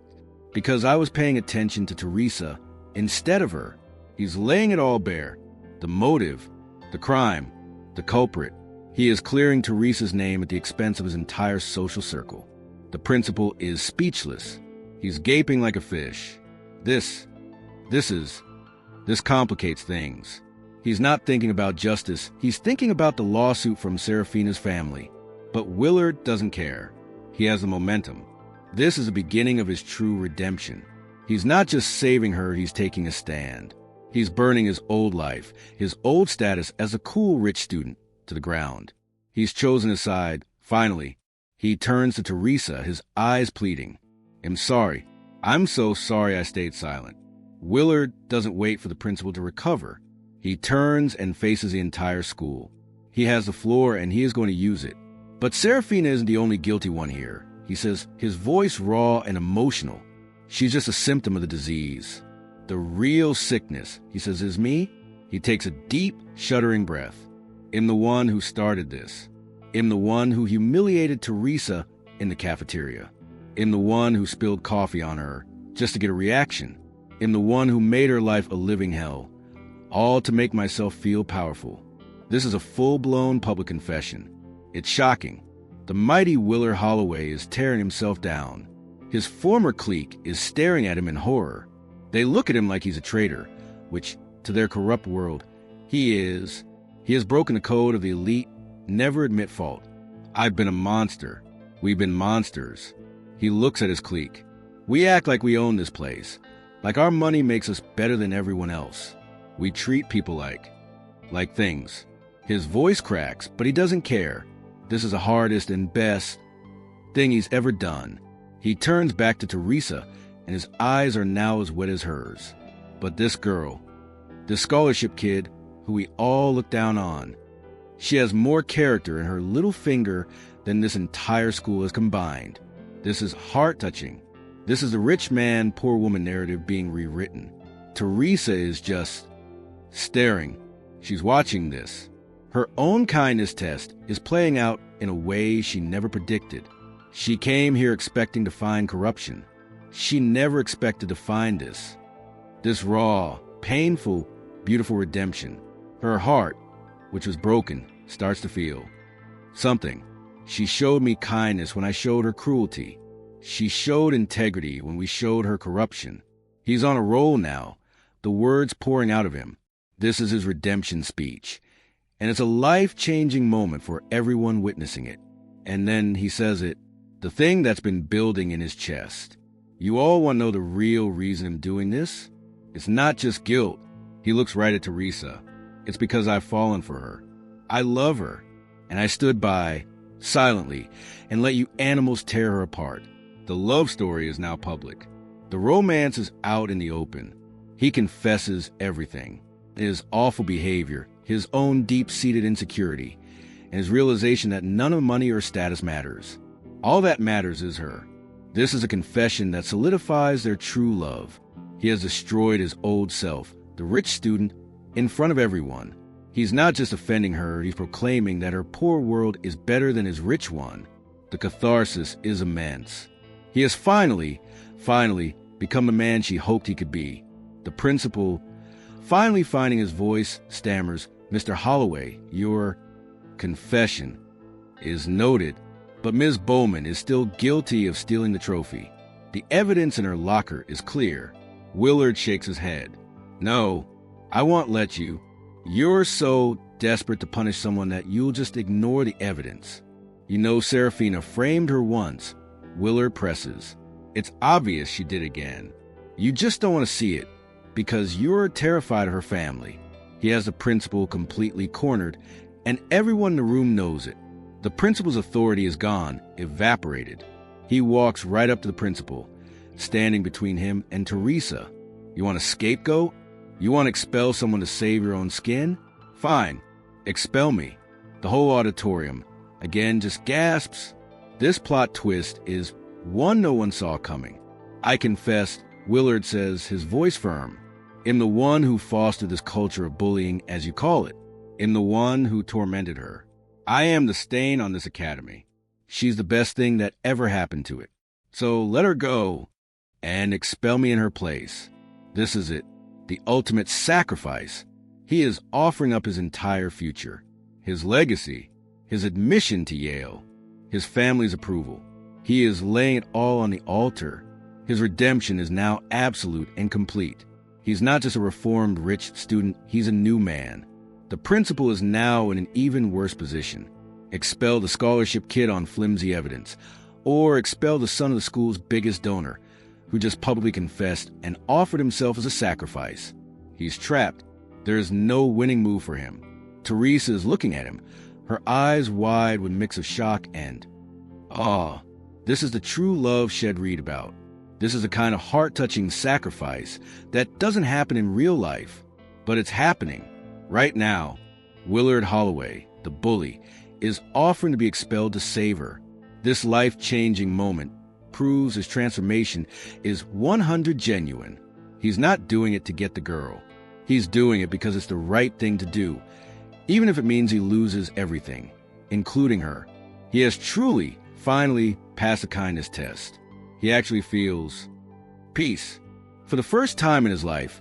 was paying attention to Teresa instead of her. He's laying it all bare. The motive, the crime, the culprit. He is clearing Teresa's name at the expense of his entire social circle. The principal is speechless. He's gaping like a fish. This complicates things. He's not thinking about justice. He's thinking about the lawsuit from Serafina's family. But Willard doesn't care. He has the momentum. This is the beginning of his true redemption. He's not just saving her, he's taking a stand. He's burning his old life, his old status as a cool rich student, to the ground. He's chosen his side. Finally, he turns to Teresa, his eyes pleading. I'm sorry. I'm so sorry I stayed silent. Willard doesn't wait for the principal to recover. He turns and faces the entire school. He has the floor and he is going to use it. But Serafina isn't the only guilty one here. He says, his voice raw and emotional. She's just a symptom of the disease. The real sickness, he says, is me. He takes a deep, shuddering breath. I'm the one who started this. I'm the one who humiliated Teresa in the cafeteria. I'm the one who spilled coffee on her just to get a reaction. I'm the one who made her life a living hell, all to make myself feel powerful. This is a full-blown public confession. It's shocking. The mighty Willard Holloway is tearing himself down. His former clique is staring at him in horror. They look at him like he's a traitor, which, to their corrupt world, he is. He has broken the code of the elite, never admit fault. I've been a monster. We've been monsters. He looks at his clique. We act like we own this place, like our money makes us better than everyone else. We treat people like things. His voice cracks, but he doesn't care. This is the hardest and best thing he's ever done. He turns back to Teresa, and his eyes are now as wet as hers. But this girl, this scholarship kid, who we all look down on, she has more character in her little finger than this entire school has combined. This is heart-touching. This is the rich man, poor woman narrative being rewritten. Teresa is just staring. She's watching this. Her own kindness test is playing out in a way she never predicted. She came here expecting to find corruption. She never expected to find this. This raw, painful, beautiful redemption. Her heart, which was broken, starts to feel something. She showed me kindness when I showed her cruelty. She showed integrity when we showed her corruption. He's on a roll now, the words pouring out of him. This is his redemption speech. And it's a life-changing moment for everyone witnessing it. And then he says it, the thing that's been building in his chest. You all want to know the real reason I'm doing this? It's not just guilt. He looks right at Teresa. It's because I've fallen for her. I love her. And I stood by, silently, and let you animals tear her apart. The love story is now public. The romance is out in the open. He confesses everything. His awful behavior, his own deep-seated insecurity, and his realization that none of money or status matters. All that matters is her. This is a confession that solidifies their true love. He has destroyed his old self, the rich student, in front of everyone. He's not just offending her, he's proclaiming that her poor world is better than his rich one. The catharsis is immense. He has finally become the man she hoped he could be. The principal, finally finding his voice, stammers, "Mr. Holloway, your confession is noted." But Ms. Bowman is still guilty of stealing the trophy. The evidence in her locker is clear. Willard shakes his head. "No, I won't let you. You're so desperate to punish someone that you'll just ignore the evidence. You know Serafina framed her once." Willard presses. "It's obvious she did again. You just don't want to see it, because you're terrified of her family." He has the principal completely cornered, and everyone in the room knows it. The principal's authority is gone, evaporated. He walks right up to the principal, standing between him and Teresa. "You want a scapegoat? You want to expel someone to save your own skin? Fine, expel me." The whole auditorium, again, just gasps. This plot twist is one no one saw coming. "I confess," Willard says, his voice firm, "am the one who fostered this culture of bullying, as you call it. Am the one who tormented her. I am the stain on this academy. She's the best thing that ever happened to it. So let her go and expel me in her place." This is it, the ultimate sacrifice. He is offering up his entire future, his legacy, his admission to Yale, his family's approval. He is laying it all on the altar. His redemption is now absolute and complete. He's not just a reformed rich student, he's a new man. The principal is now in an even worse position. Expel the scholarship kid on flimsy evidence, or expel the son of the school's biggest donor, who just publicly confessed and offered himself as a sacrifice. He's trapped. There is no winning move for him. Teresa is looking at him, her eyes wide with a mix of shock and awe. This is the true love she'd read about. This is the kind of heart-touching sacrifice that doesn't happen in real life, but it's happening. Right now, Willard Holloway, the bully, is offering to be expelled to save her. This life-changing moment proves his transformation is 100% genuine. He's not doing it to get the girl. He's doing it because it's the right thing to do, even if it means he loses everything, including her. He has truly, finally passed the kindness test. He actually feels peace. For the first time in his life,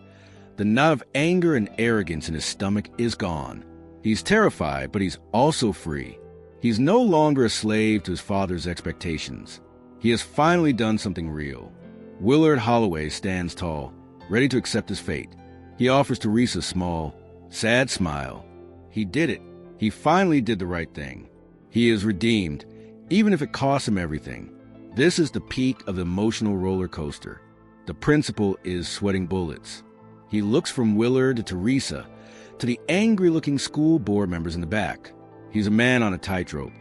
the knot of anger and arrogance in his stomach is gone. He's terrified, but he's also free. He's no longer a slave to his father's expectations. He has finally done something real. Willard Holloway stands tall, ready to accept his fate. He offers Teresa a small, sad smile. He did it. He finally did the right thing. He is redeemed, even if it costs him everything. This is the peak of the emotional roller coaster. The principal is sweating bullets. He looks from Willard to Teresa, to the angry-looking school board members in the back. He's a man on a tightrope,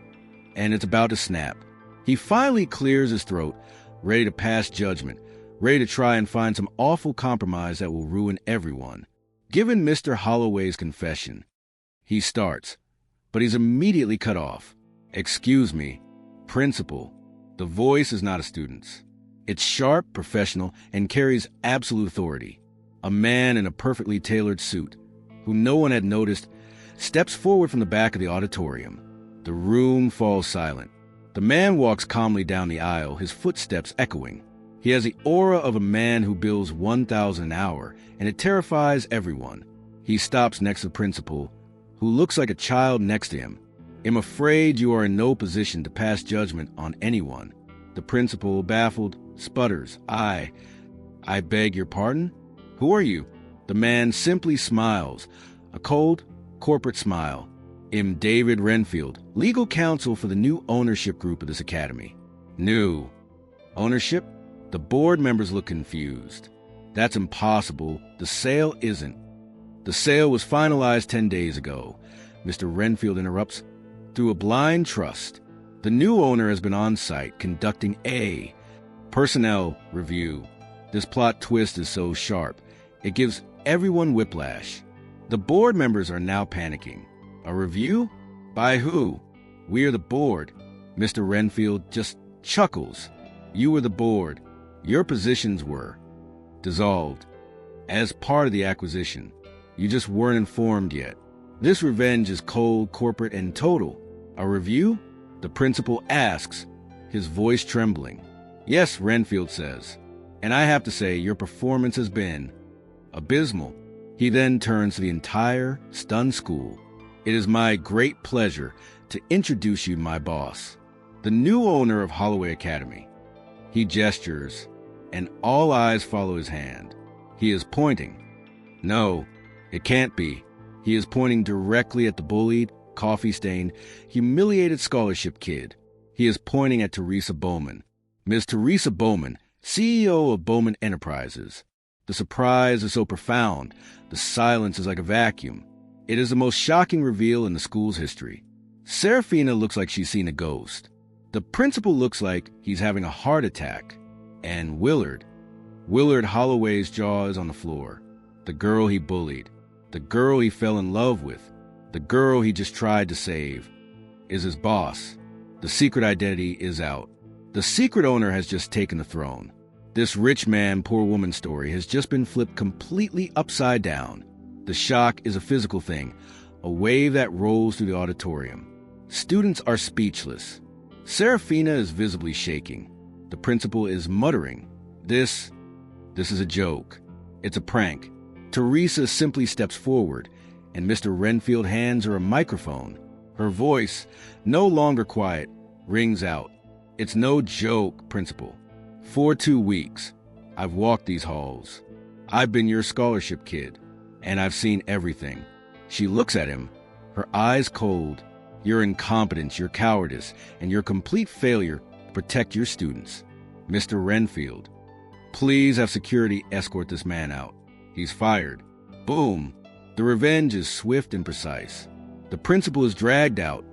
and it's about to snap. He finally clears his throat, ready to pass judgment, ready to try and find some awful compromise that will ruin everyone. Given Mr. Holloway's confession, he starts, but he's immediately cut off. "Excuse me, principal." The voice is not a student's. It's sharp, professional, and carries absolute authority. A man in a perfectly tailored suit, who no one had noticed, steps forward from the back of the auditorium. The room falls silent. The man walks calmly down the aisle, his footsteps echoing. He has the aura of a man who bills $1,000 an hour, and it terrifies everyone. He stops next to the principal, who looks like a child next to him. "I'm afraid you are in no position to pass judgment on anyone." The principal, baffled, sputters, I beg your pardon? Who are you?" The man simply smiles, a cold, corporate smile. I'm David Renfield, legal counsel for the new ownership group of this academy. New ownership? The board members look confused. That's impossible. The sale isn't. The sale was finalized 10 days ago. Mr. Renfield interrupts. Through a blind trust, the new owner has been on site conducting a personnel review. This plot twist is so sharp, it gives everyone whiplash. The board members are now panicking. A review? By who? We are the board. Mr. Renfield just chuckles. You were the board. Your positions were dissolved as part of the acquisition. You just weren't informed yet. This revenge is cold, corporate, and total. A review? The principal asks, his voice trembling. Yes, Renfield says. And I have to say, your performance has been abysmal. He then turns to the entire stunned school. It is my great pleasure to introduce you to my boss, the new owner of Holloway Academy. He gestures, and all eyes follow his hand. He is pointing. No, it can't be. He is pointing directly at the bullied, coffee-stained, humiliated scholarship kid. He is pointing at Teresa Bowman. Ms. Teresa Bowman, CEO of Bowman Enterprises. The surprise is so profound. The silence is like a vacuum. It is the most shocking reveal in the school's history. Serafina looks like she's seen a ghost. The principal looks like he's having a heart attack. And Willard Holloway's jaw is on the floor. The girl he bullied, the girl he fell in love with, the girl he just tried to save, is his boss. The secret identity is out. The secret owner has just taken the throne. This rich man, poor woman story has just been flipped completely upside down. The shock is a physical thing, a wave that rolls through the auditorium. Students are speechless. Serafina is visibly shaking. The principal is muttering, This is a joke. It's a prank. Teresa simply steps forward, and Mr. Renfield hands her a microphone. Her voice, no longer quiet, rings out. It's no joke, Principal. For 2 weeks, I've walked these halls. I've been your scholarship kid, and I've seen everything. She looks at him, her eyes cold. Your incompetence, your cowardice, and your complete failure to protect your students. Mr. Renfield, please have security escort this man out. He's fired. Boom. The revenge is swift and precise. The principal is dragged out,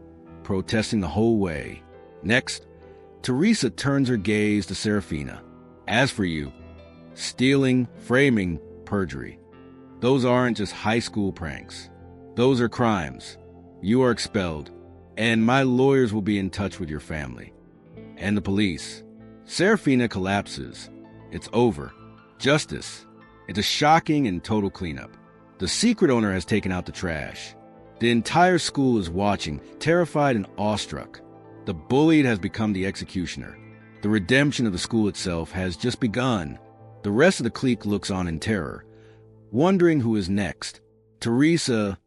protesting the whole way. Next, Teresa turns her gaze to Serafina. As for you, stealing, framing, perjury. Those aren't just high school pranks. Those are crimes. You are expelled, and my lawyers will be in touch with your family. And the police. Serafina collapses. It's over. Justice. It's a shocking and total cleanup. The secret owner has taken out the trash. The entire school is watching, terrified and awestruck. The bullied has become the executioner. The redemption of the school itself has just begun. The rest of the clique looks on in terror, wondering who is next. Teresa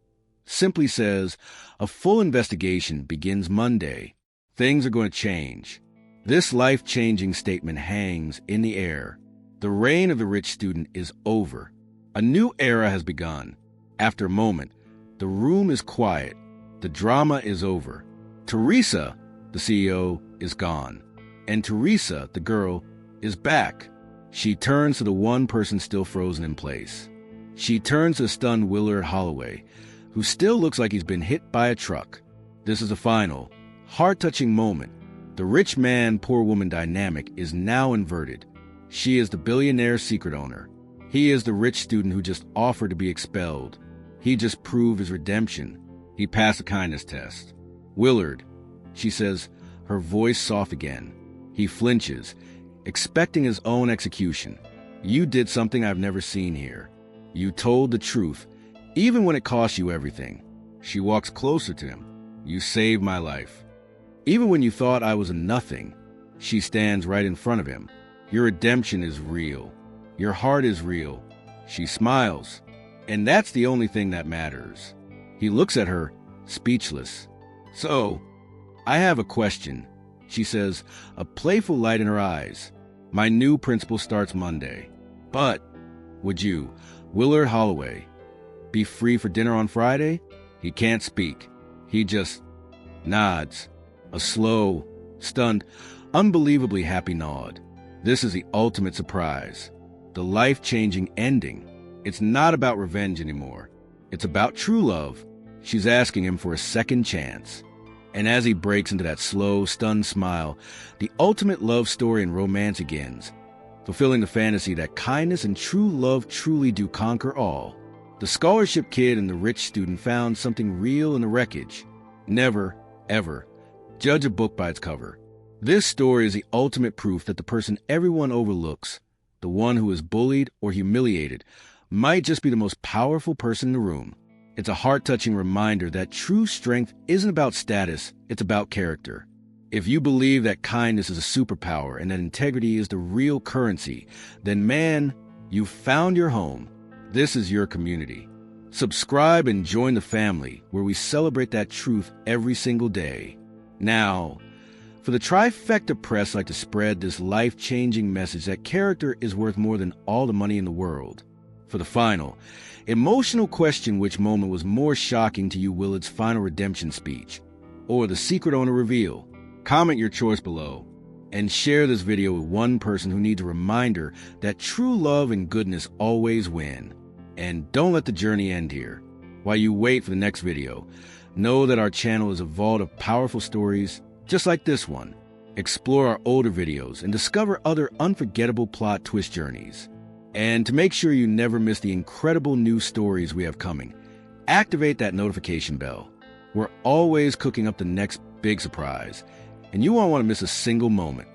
simply says, a full investigation begins Monday. Things are going to change. This life-changing statement hangs in the air. The reign of the rich student is over. A new era has begun. After a moment, the room is quiet. The drama is over. Teresa, the CEO, is gone. And Teresa, the girl, is back. She turns to the one person still frozen in place. She turns to the stunned Willard Holloway, who still looks like he's been hit by a truck. This is a final, heart-touching moment. The rich man, poor woman dynamic is now inverted. She is the billionaire secret owner. He is the rich student who just offered to be expelled. He just proved his redemption. He passed the kindness test. Willard, she says, her voice soft again. He flinches, expecting his own execution. You did something I've never seen here. You told the truth, even when it cost you everything. She walks closer to him. You saved my life. Even when you thought I was a nothing, she stands right in front of him. Your redemption is real. Your heart is real. She smiles. And that's the only thing that matters. He looks at her, speechless. So, I have a question, she says, a playful light in her eyes. My new principal starts Monday. But, would you Willard Holloway. Be free for dinner on Friday? He can't speak. He just nods. A slow, stunned, unbelievably happy nod. This is the ultimate surprise. The life-changing ending. It's not about revenge anymore. It's about true love. She's asking him for a second chance. And as he breaks into that slow, stunned smile, the ultimate love story and romance begins, fulfilling the fantasy that kindness and true love truly do conquer all. The scholarship kid and the rich student found something real in the wreckage. Never, ever, judge a book by its cover. This story is the ultimate proof that the person everyone overlooks, the one who is bullied or humiliated, might just be the most powerful person in the room. It's a heart-touching reminder that true strength isn't about status, it's about character. If you believe that kindness is a superpower and that integrity is the real currency, then man, you've found your home. This is your community. Subscribe and join the family where we celebrate that truth every single day. Now, for the Trifecta Press like to spread this life-changing message that character is worth more than all the money in the world. For the final, emotional question, which moment was more shocking to you, Willard's final redemption speech or the secret owner reveal? Comment your choice below and share this video with one person who needs a reminder that true love and goodness always win. And don't let the journey end here. While you wait for the next video, know that our channel is a vault of powerful stories just like this one. Explore our older videos and discover other unforgettable plot twist journeys. And to make sure you never miss the incredible new stories we have coming, activate that notification bell. We're always cooking up the next big surprise, and you won't want to miss a single moment.